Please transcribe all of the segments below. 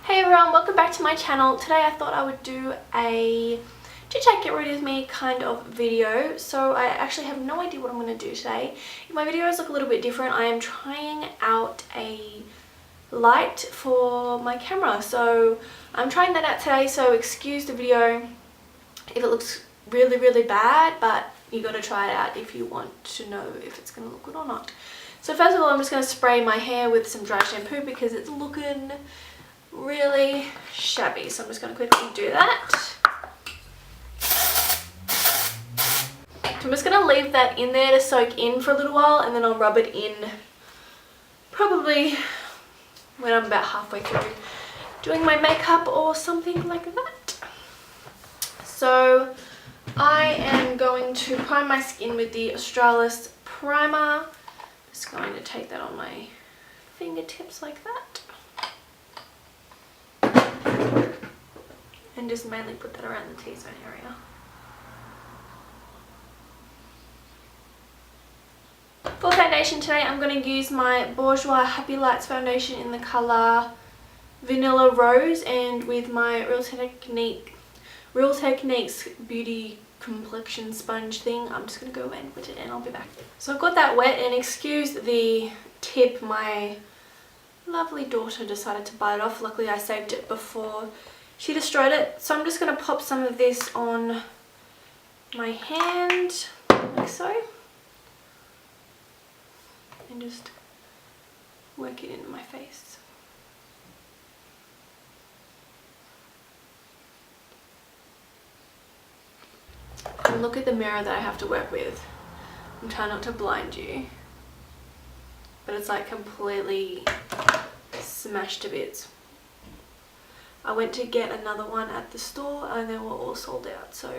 Hey everyone, welcome back to my channel. Today I thought I would do a chit chat get ready with me kind of video. So I actually have no idea what I'm going to do today. If my videos look a little bit different, I am trying out a light for my camera. So I'm trying that out today, so excuse the video if it looks really bad, but you got to try it out if you want to know if it's going to look good or not. So first of all, I'm just going to spray my hair with some dry shampoo because it's looking really shabby, so I'm just going to quickly do that. So I'm just going to leave that in there to soak in for a little while, and then I'll rub it in probably when I'm about halfway through doing my makeup or something like that. So I am going to prime my skin with the Australis primer. Just going to take that on my fingertips like that. And just mainly put that around the T-zone area. For foundation today, I'm going to use my Bourjois Happy Lights foundation in the colour Vanilla Rose, and with my Real Techniques Beauty Complexion Sponge thing, I'm just going to go and put it in. I'll be back. So I've got that wet, and excuse the tip, my lovely daughter decided to bite it off. Luckily I saved it before she destroyed it. So I'm just going to pop some of this on my hand, like so, and just work it into my face. And look at the mirror that I have to work with. I'm trying not to blind you, but it's like completely smashed to bits. I went to get another one at the store and they were all sold out, so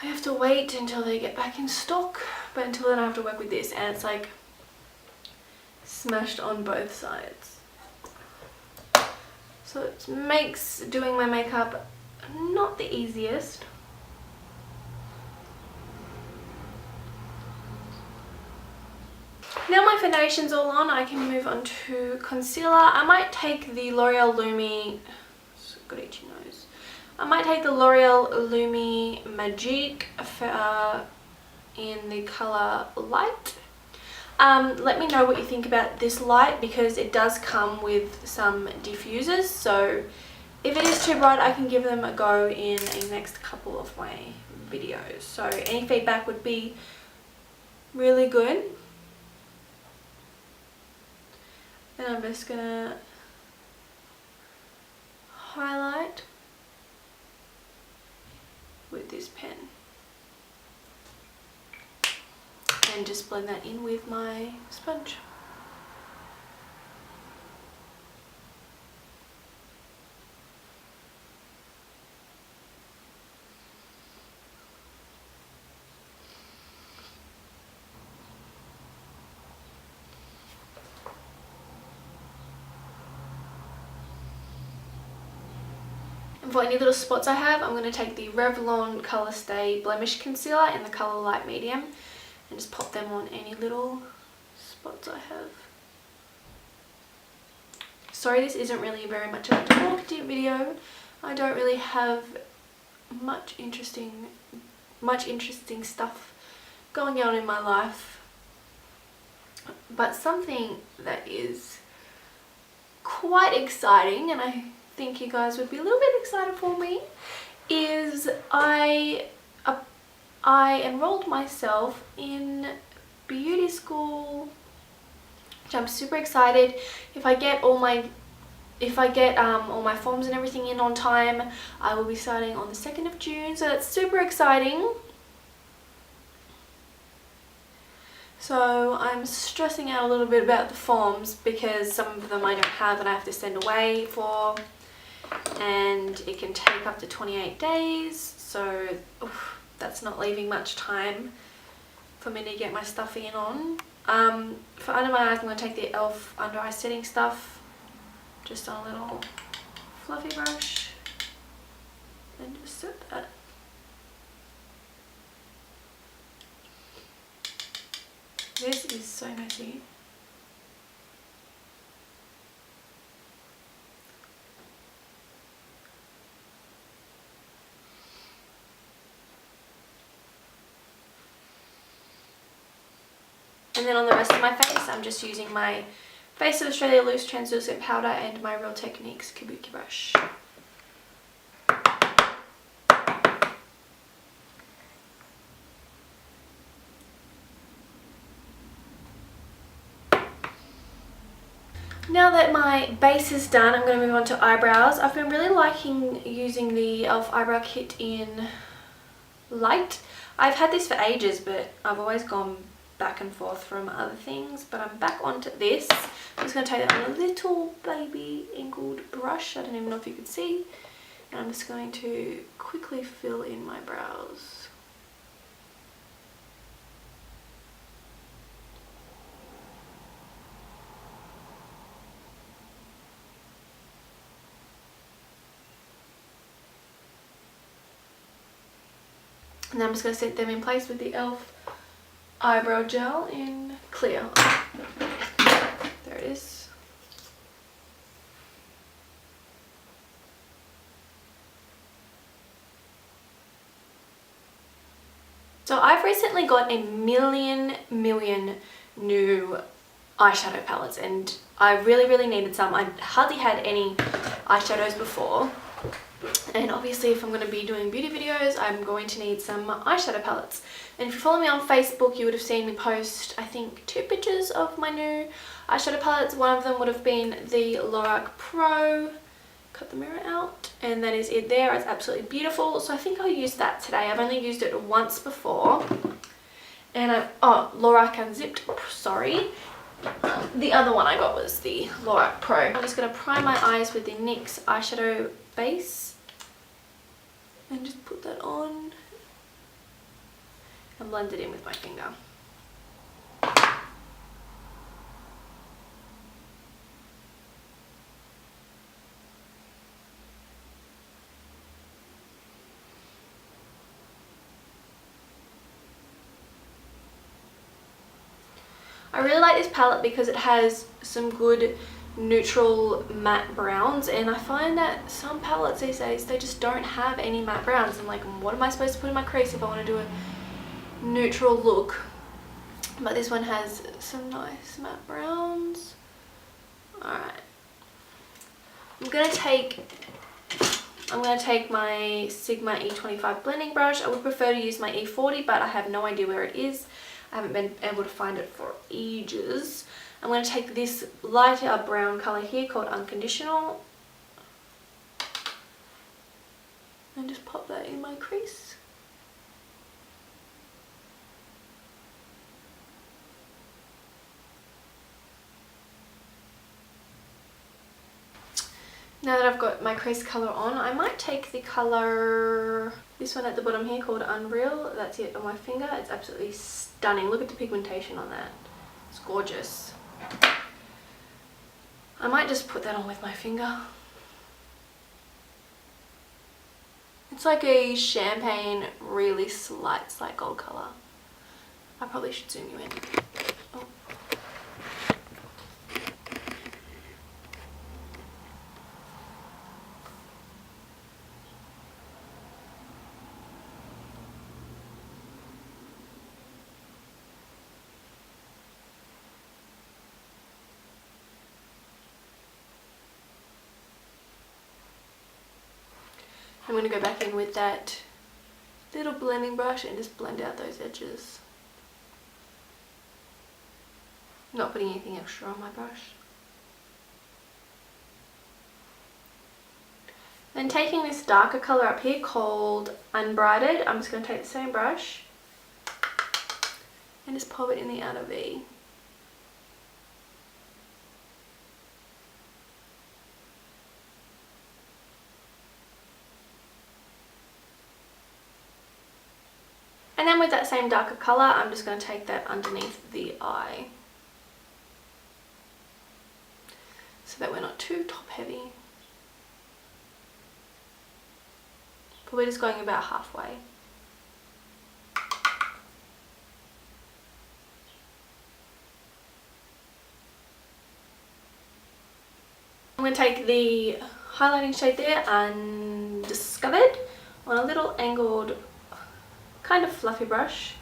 I have to wait until they get back in stock. But until then I have to work with this, and it's like smashed on both sides. So it makes doing my makeup not the easiest. Now my foundation's all on, I can move on to concealer. I might take the L'Oreal Lumi, got itchy nose. I might take the L'Oreal Lumi Magique in the colour Light. Let me know what you think about this light, because it does come with some diffusers, so if it is too bright I can give them a go in the next couple of my videos. So any feedback would be really good. And I'm just gonna highlight with this pen and just blend that in with my sponge. And for any little spots I have, I'm going to take the Revlon Colour Stay Blemish Concealer in the colour Light Medium and just pop them on any little spots I have. Sorry, this isn't really very much of a talkative video. I don't really have much interesting stuff going on in my life. But something that is quite exciting, and I think you guys would be a little bit excited for me, is I enrolled myself in beauty school, which I'm super excited. If I get all my forms and everything in on time, I will be starting on the 2nd of June, so that's super exciting. So I'm stressing out a little bit about the forms because some of them I don't have and I have to send away for, and it can take up to 28 days, so that's not leaving much time for me to get my stuff in on. For under my eyes, I'm going to take the e.l.f. under eye setting stuff just on a little fluffy brush and just set that. This is so messy. And then on the rest of my face, I'm just using my Face of Australia Loose Translucent Powder and my Real Techniques Kabuki brush. Now that my base is done, I'm going to move on to eyebrows. I've been really liking using the e.l.f. eyebrow kit in light. I've had this for ages, but I've always gone back and forth from other things, but I'm back onto this. I'm just going to take that on a little baby angled brush. I don't even know if you can see. And I'm just going to quickly fill in my brows. And then I'm just going to set them in place with the e.l.f. eyebrow gel in clear. There it is. So I've recently got a million new eyeshadow palettes, and I really needed some. I hardly had any eyeshadows before. And obviously if I'm going to be doing beauty videos, I'm going to need some eyeshadow palettes. And if you follow me on Facebook, you would have seen me post, I think, 2 pictures of my new eyeshadow palettes. One of them would have been the Lorac Pro. Cut the mirror out. And that is it there. It's absolutely beautiful. So I think I'll use that today. I've only used it once before. And Lorac Unzipped, sorry. The other one I got was the Lorac Pro. I'm just going to prime my eyes with the NYX eyeshadow base. And just put that on and blend it in with my finger. I really like this palette because it has some good neutral matte browns, and I find that some palettes these days, they just don't have any matte browns. I'm like, what am I supposed to put in my crease if I want to do a neutral look? But this one has some nice matte browns. Alright, I'm gonna take my Sigma E25 blending brush. I would prefer to use my E40, but I have no idea where it is. I haven't been able to find it for ages. I'm going to take this lighter brown colour here called Unconditional and just pop that in my crease. Now that I've got my crease colour on, I might take the colour, this one at the bottom here called Unreal. That's it on my finger. It's absolutely stunning. Look at the pigmentation on that. It's gorgeous. I might just put that on with my finger. It's like a champagne, really slight gold colour. I probably should zoom you in. Oh. I'm going to go back in with that little blending brush and just blend out those edges. Not putting anything extra on my brush. Then taking this darker colour up here called Unbridled, I'm just going to take the same brush and just pop it in the outer V. And then with that same darker colour, I'm just going to take that underneath the eye, so that we're not too top heavy. Probably just going about halfway. I'm going to take the highlighting shade there, Undiscovered, on a little angled kind of fluffy brush.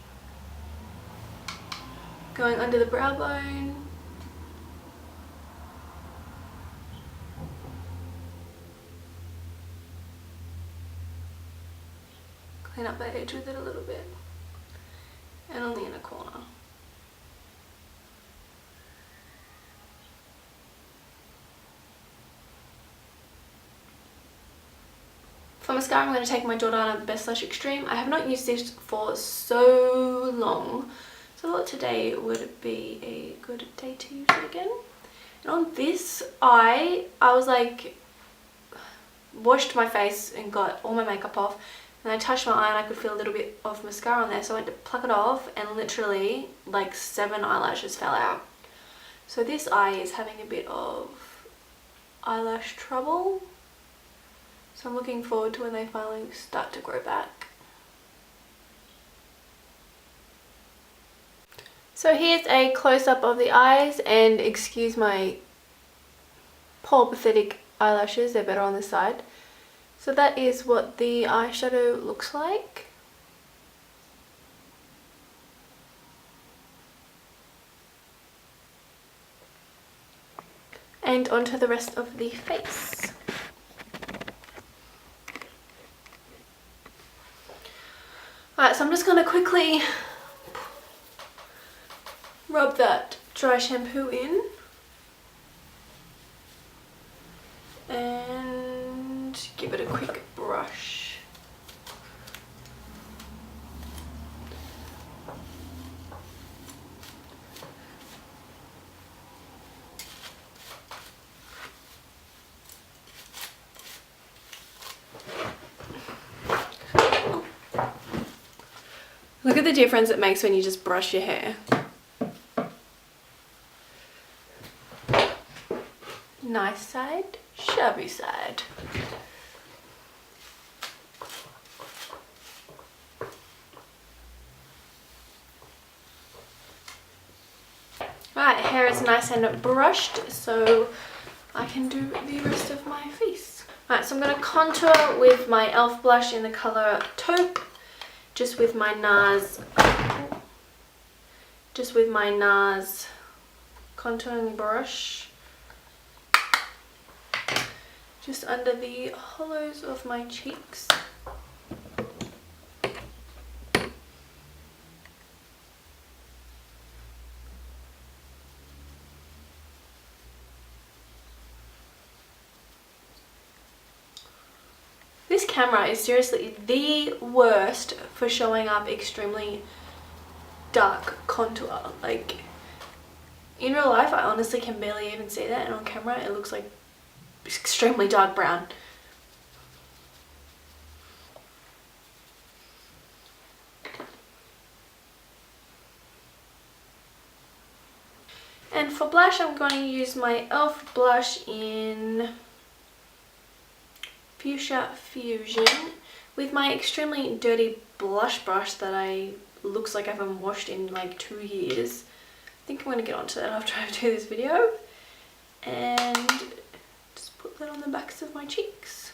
Going under the brow bone. Clean up that edge with it a little bit. And on the inner corner. For mascara, I'm going to take my Jordana Best Lash Extreme. I have not used this for so long, so I thought today would be a good day to use it again. And on this eye, I was like, washed my face and got all my makeup off, and I touched my eye and I could feel a little bit of mascara on there, so I went to pluck it off and literally like 7 eyelashes fell out. So this eye is having a bit of eyelash trouble. So I'm looking forward to when they finally start to grow back. So here's a close-up of the eyes, and excuse my poor pathetic eyelashes, they're better on this side. So that is what the eyeshadow looks like. And onto the rest of the face. Alright, so I'm just going to quickly rub that dry shampoo in and give it a quick brush. Look at the difference it makes when you just brush your hair. Nice side, shabby side. Right, hair is nice and brushed, so I can do the rest of my face. Right, so I'm going to contour with my e.l.f. blush in the colour Taupe. Just with my NARS contouring brush, just under the hollows of my cheeks. This camera is seriously the worst for showing up extremely dark contour. Like, in real life I honestly can barely even see that, and on camera it looks like extremely dark brown. And for blush, I'm going to use my e.l.f. blush in Fuchsia Fusion with my extremely dirty blush brush that looks like I haven't washed in like 2 years. I think I'm going to get onto that after I do this video. And just put that on the backs of my cheeks.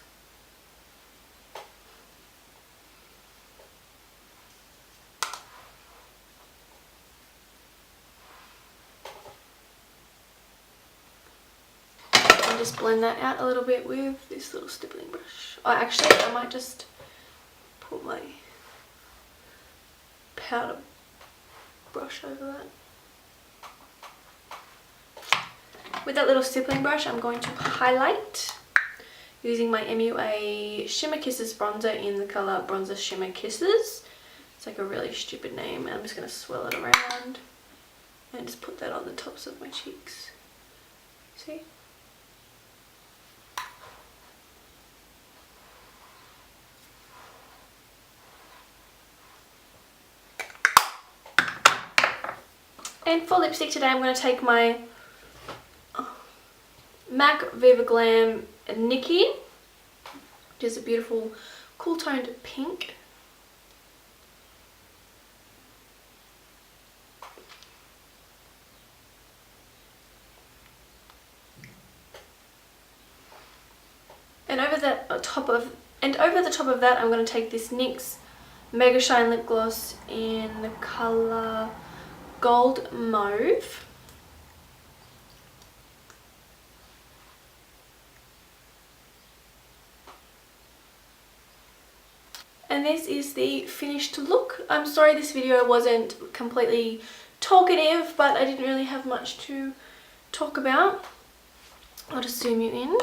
And just blend that out a little bit with this little stippling brush. Oh, actually, I might just put my powder brush over that. With that little stippling brush, I'm going to highlight using my MUA Shimmer Kisses bronzer in the colour Bronzer Shimmer Kisses. It's like a really stupid name, and I'm just going to swirl it around and just put that on the tops of my cheeks. See? And for lipstick today, I'm going to take my MAC Viva Glam Nikki, which is a beautiful cool toned pink. And over the top of that, I'm going to take this NYX Mega Shine Lip Gloss in the colour gold mauve. And this is the finished look. I'm sorry this video wasn't completely talkative, but I didn't really have much to talk about. I'll just zoom you in.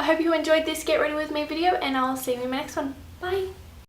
I hope you enjoyed this Get Ready With Me video, and I'll see you in my next one. Bye!